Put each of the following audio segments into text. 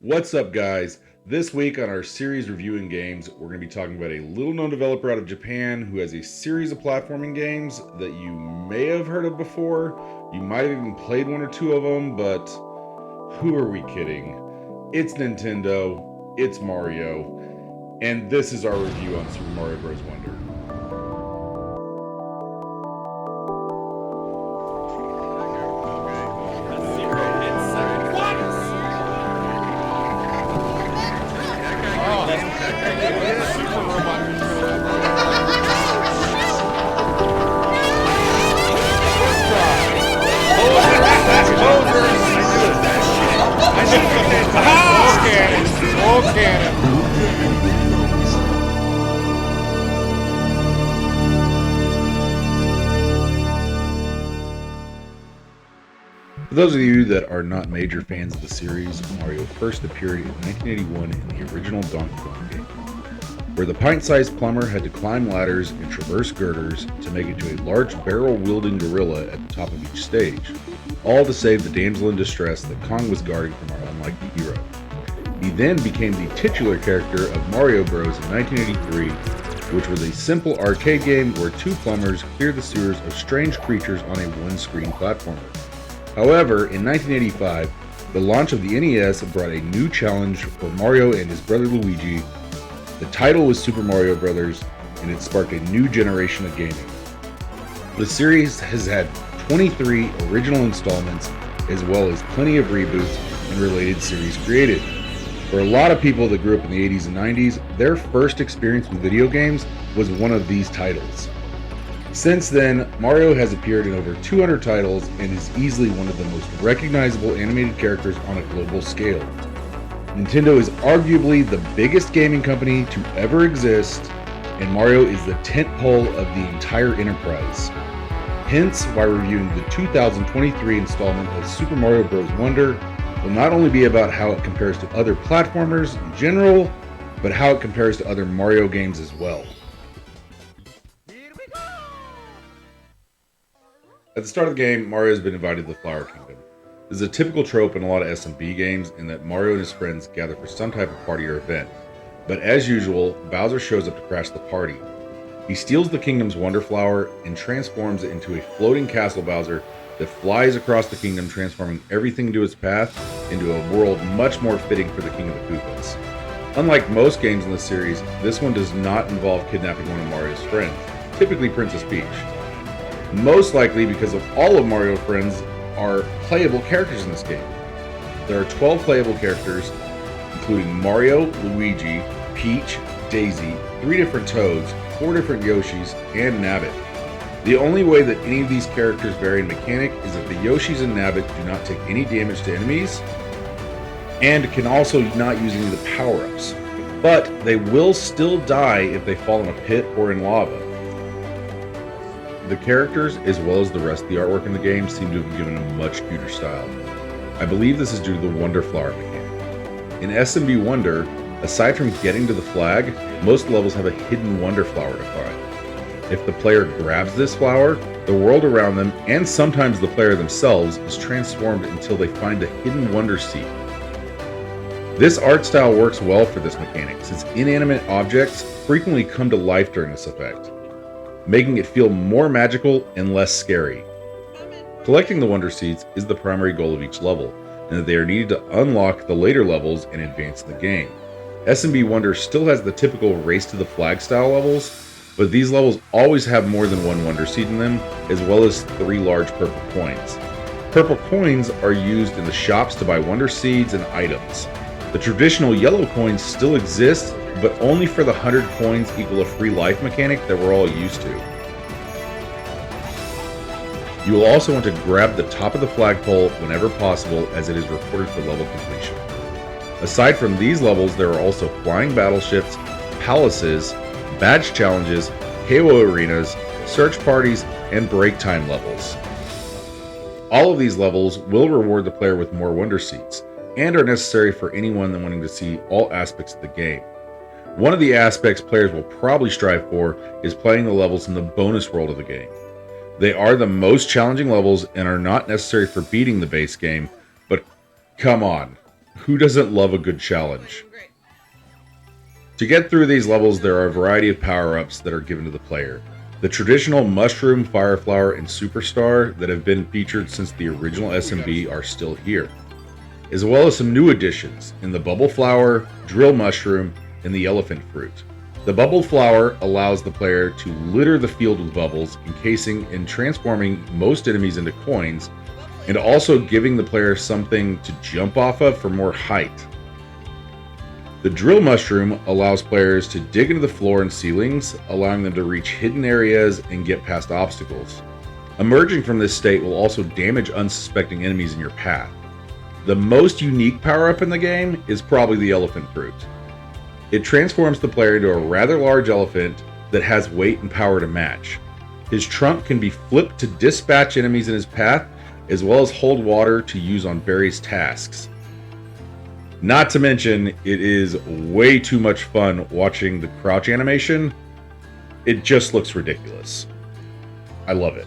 What's up, guys? This week on our series reviewing games, we're going to be talking about a little-known developer out of Japan who has a series of platforming games that you may have heard of before. You might have even played one or two of them, but who are we kidding? It's Nintendo, it's Mario, and this is our review on Super Mario Bros. Wonder. For those of you that are not major fans of the series, Mario first appeared in 1981 in the original Donkey Kong game, where the pint-sized plumber had to climb ladders and traverse girders to make it to a large barrel-wielding gorilla at the top of each stage, all to save the damsel in distress that Kong was guarding from our unlikely hero. He then became the titular character of Mario Bros. In 1983, which was a simple arcade game where two plumbers cleared the sewers of strange creatures on a one-screen platformer. However, in 1985, the launch of the NES brought a new challenge for Mario and his brother Luigi. The title was Super Mario Bros., and it sparked a new generation of gaming. The series has had 23 original installments, as well as plenty of reboots and related series created. For a lot of people that grew up in the 80s and 90s, their first experience with video games was one of these titles. Since then, Mario has appeared in over 200 titles and is easily one of the most recognizable animated characters on a global scale. Nintendo is arguably the biggest gaming company to ever exist, and Mario is the tentpole of the entire enterprise. Hence, why reviewing the 2023 installment of Super Mario Bros. Wonder will not only be about how it compares to other platformers in general, but how it compares to other Mario games as well. At the start of the game, Mario has been invited to the Flower Kingdom. This is a typical trope in a lot of SMB games in that Mario and his friends gather for some type of party or event. But as usual, Bowser shows up to crash the party. He steals the kingdom's Wonder Flower and transforms it into a floating castle Bowser that flies across the kingdom, transforming everything into its path into a world much more fitting for the King of the Koopas. Unlike most games in the series, this one does not involve kidnapping one of Mario's friends, typically Princess Peach. Most likely because of all of Mario's friends are playable characters in this game. There are 12 playable characters, including Mario, Luigi, Peach, Daisy, 3 different Toads, 4 different Yoshis, and Nabbit. The only way that any of these characters vary in mechanic is if the Yoshis and Nabbit do not take any damage to enemies, and can also not use any of the power-ups. But they will still die if they fall in a pit or in lava. The characters, as well as the rest of the artwork in the game, seem to have been given a much cuter style. I believe this is due to the Wonder Flower mechanic. In SMB Wonder, aside from getting to the flag, most levels have a hidden Wonder Flower to find. If the player grabs this flower, the world around them, and sometimes the player themselves, is transformed until they find a hidden Wonder Seed. This art style works well for this mechanic, since inanimate objects frequently come to life during this effect, making it feel more magical and less scary. Collecting the Wonder Seeds is the primary goal of each level, and that they are needed to unlock the later levels and advance the game. SMB Wonder still has the typical race to the flag style levels, but these levels always have more than one Wonder Seed in them, as well as 3 large purple coins. Purple coins are used in the shops to buy Wonder Seeds and items. The traditional yellow coins still exist, but only for the 100 coins equal a free life mechanic that we're all used to. You will also want to grab the top of the flagpole whenever possible, as it is reported for level completion. Aside from these levels, there are also flying battleships, palaces, badge challenges, KO arenas, search parties, and break time levels. All of these levels will reward the player with more Wonder Seeds, and are necessary for anyone that wanting to see all aspects of the game. One of the aspects players will probably strive for is playing the levels in the bonus world of the game. They are the most challenging levels and are not necessary for beating the base game, but come on, Who doesn't love a good challenge? To get through these levels, there are a variety of power-ups that are given to the player. The traditional Mushroom, Fireflower, and Superstar that have been featured since the original SMB are still here, as well as some new additions in the Bubble Flower, Drill Mushroom, and the Elephant Fruit. The Bubble Flower allows the player to litter the field with bubbles, encasing and transforming most enemies into coins, and also giving the player something to jump off of for more height. The Drill Mushroom allows players to dig into the floor and ceilings, allowing them to reach hidden areas and get past obstacles. Emerging from this state will also damage unsuspecting enemies in your path. The most unique power-up in the game is probably the Elephant Fruit. It transforms the player into a rather large elephant that has weight and power to match. His trunk can be flipped to dispatch enemies in his path, as well as hold water to use on various tasks. Not to mention, it is way too much fun watching the crouch animation. It just looks ridiculous. I love it.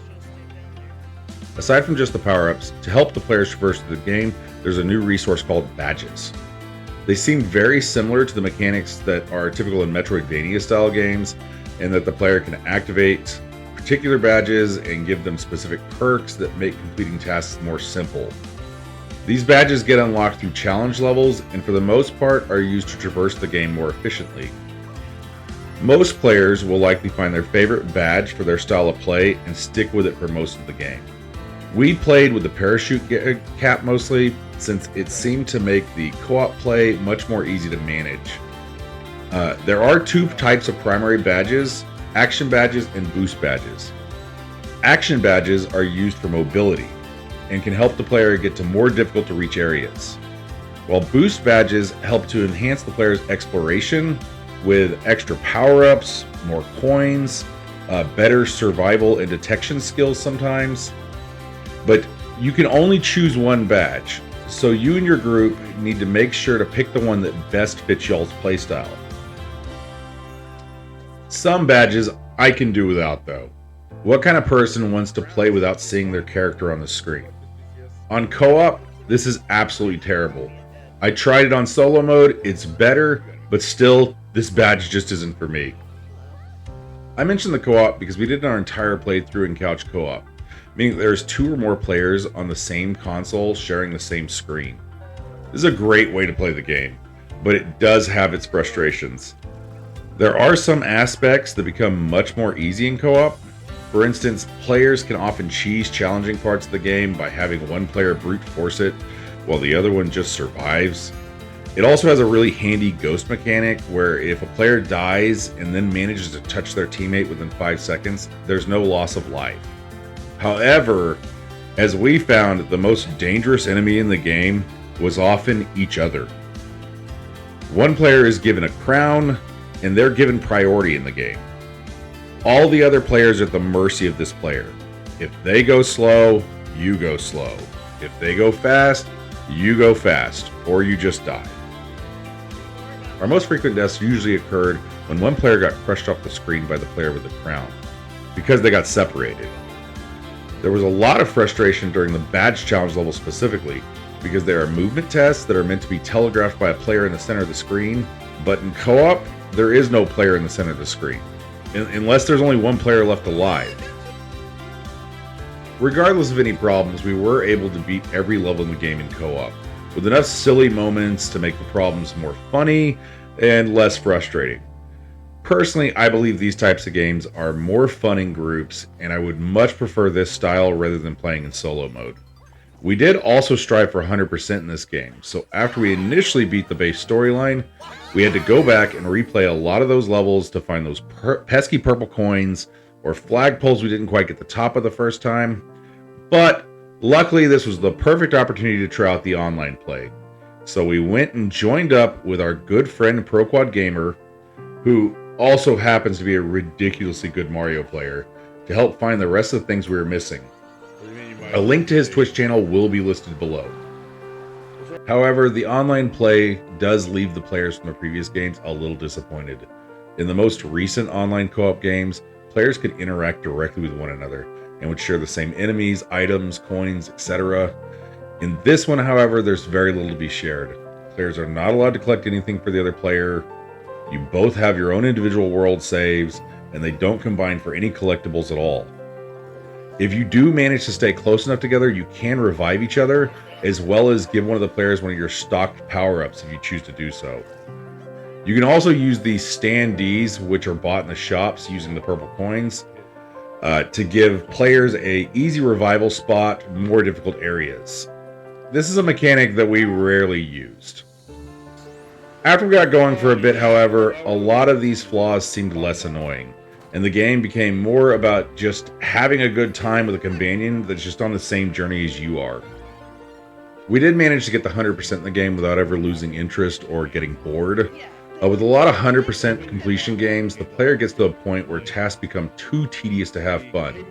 Aside from just the power-ups, to help the players traverse through the game, there's a new resource called badges. They seem very similar to the mechanics that are typical in Metroidvania-style games, and that the player can activate particular badges and give them specific perks that make completing tasks more simple. These badges get unlocked through challenge levels, and for the most part are used to traverse the game more efficiently. Most players will likely find their favorite badge for their style of play and stick with it for most of the game. We played with the parachute cap mostly, since it seemed to make the co-op play much more easy to manage. There are two types of primary badges: action badges and boost badges. Action badges are used for mobility and can help the player get to more difficult to reach areas, while boost badges help to enhance the player's exploration with extra power-ups, more coins, better survival and detection skills sometimes. But you can only choose one badge, so you and your group need to make sure to pick the one that best fits y'all's playstyle. Some badges I can do without though. What kind of person wants to play without seeing their character on the screen? On co-op, this is absolutely terrible. I tried it on solo mode, it's better, but still, this badge just isn't for me. I mentioned the co-op because we did our entire playthrough in couch co-op, meaning there's 2 or more players on the same console sharing the same screen. This is a great way to play the game, but it does have its frustrations. There are some aspects that become much more easy in co-op. For instance, players can often cheese challenging parts of the game by having one player brute force it, while the other one just survives. It also has a really handy ghost mechanic where if a player dies and then manages to touch their teammate within 5 seconds, there's no loss of life. However, as we found, the most dangerous enemy in the game was often each other. One player is given a crown, and they're given priority in the game. All the other players are at the mercy of this player. If they go slow, you go slow. If they go fast, you go fast, or you just die. Our most frequent deaths usually occurred when one player got crushed off the screen by the player with the crown, because they got separated. There was a lot of frustration during the badge challenge level specifically, because there are movement tests that are meant to be telegraphed by a player in the center of the screen, but in co-op, there is no player in the center of the screen, unless there's only one player left alive. Regardless of any problems, we were able to beat every level in the game in co-op, with enough silly moments to make the problems more funny and less frustrating. Personally, I believe these types of games are more fun in groups, and I would much prefer this style rather than playing in solo mode. We did also strive for 100% in this game, so after we initially beat the base storyline, we had to go back and replay a lot of those levels to find those pesky purple coins or flagpoles we didn't quite get the top of the first time. But luckily, this was the perfect opportunity to try out the online play. So we went and joined up with our good friend ProQuad Gamer, who also happens to be a ridiculously good Mario player, to help find the rest of the things we were missing. A link to his Twitch channel will be listed below. However, the online play does leave the players from the previous games a little disappointed. In the most recent online co-op games, players could interact directly with one another and would share the same enemies, items, coins, etc. In this one, however, there's very little to be shared. Players are not allowed to collect anything for the other player. You both have your own individual world saves, and they don't combine for any collectibles at all. If you do manage to stay close enough together, you can revive each other, as well as give one of the players one of your stocked power-ups if you choose to do so. You can also use these standees, which are bought in the shops using the purple coins, to give players a easy revival spot in more difficult areas. This is a mechanic that we rarely used. After we got going for a bit, however, a lot of these flaws seemed less annoying, and the game became more about just having a good time with a companion that's just on the same journey as you are. We did manage to get the 100% in the game without ever losing interest or getting bored. With a lot of 100% completion games, the player gets to a point where tasks become too tedious to have fun.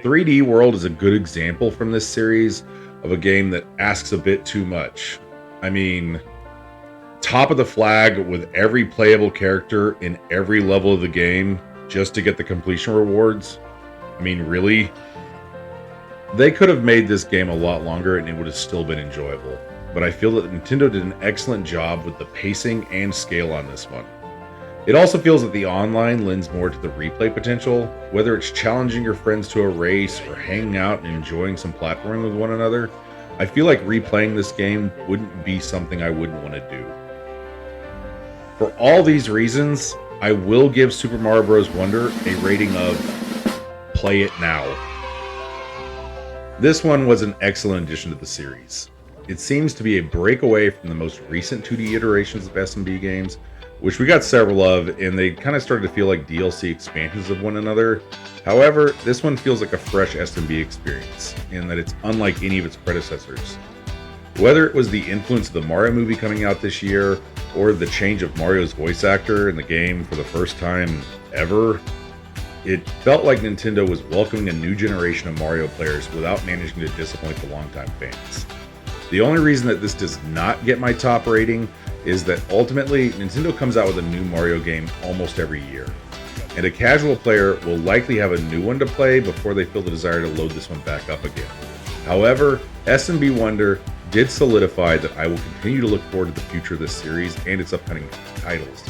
3D World is a good example from this series of a game that asks a bit too much. I mean, top of the flag with every playable character in every level of the game just to get the completion rewards. I mean, really? They could have made this game a lot longer and it would have still been enjoyable. But I feel that Nintendo did an excellent job with the pacing and scale on this one. It also feels that the online lends more to the replay potential, whether it's challenging your friends to a race or hanging out and enjoying some platforming with one another. I feel like replaying this game wouldn't be something I wouldn't want to do. For all these reasons, I will give Super Mario Bros. Wonder a rating of play it now. This one was an excellent addition to the series. It seems to be a breakaway from the most recent 2D iterations of SMB games, which we got several of, and they kind of started to feel like DLC expansions of one another. However, this one feels like a fresh SMB experience, in that it's unlike any of its predecessors. Whether it was the influence of the Mario movie coming out this year, or the change of Mario's voice actor in the game for the first time ever, it felt like Nintendo was welcoming a new generation of Mario players without managing to disappoint the longtime fans. The only reason that this does not get my top rating is that ultimately Nintendo comes out with a new Mario game almost every year, and a casual player will likely have a new one to play before they feel the desire to load this one back up again. However, SMB Wonder did solidify that I will continue to look forward to the future of this series and its upcoming titles.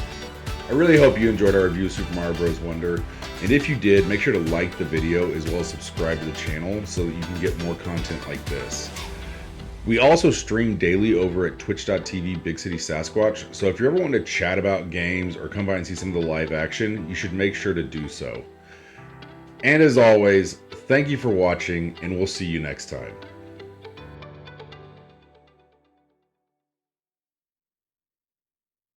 I really hope you enjoyed our review of Super Mario Bros. Wonder, and if you did, make sure to like the video as well as subscribe to the channel so that you can get more content like this. We also stream daily over at twitch.tv Big City Sasquatch, so if you ever want to chat about games or come by and see some of the live action, you should make sure to do so. And as always, thank you for watching, and we'll see you next time.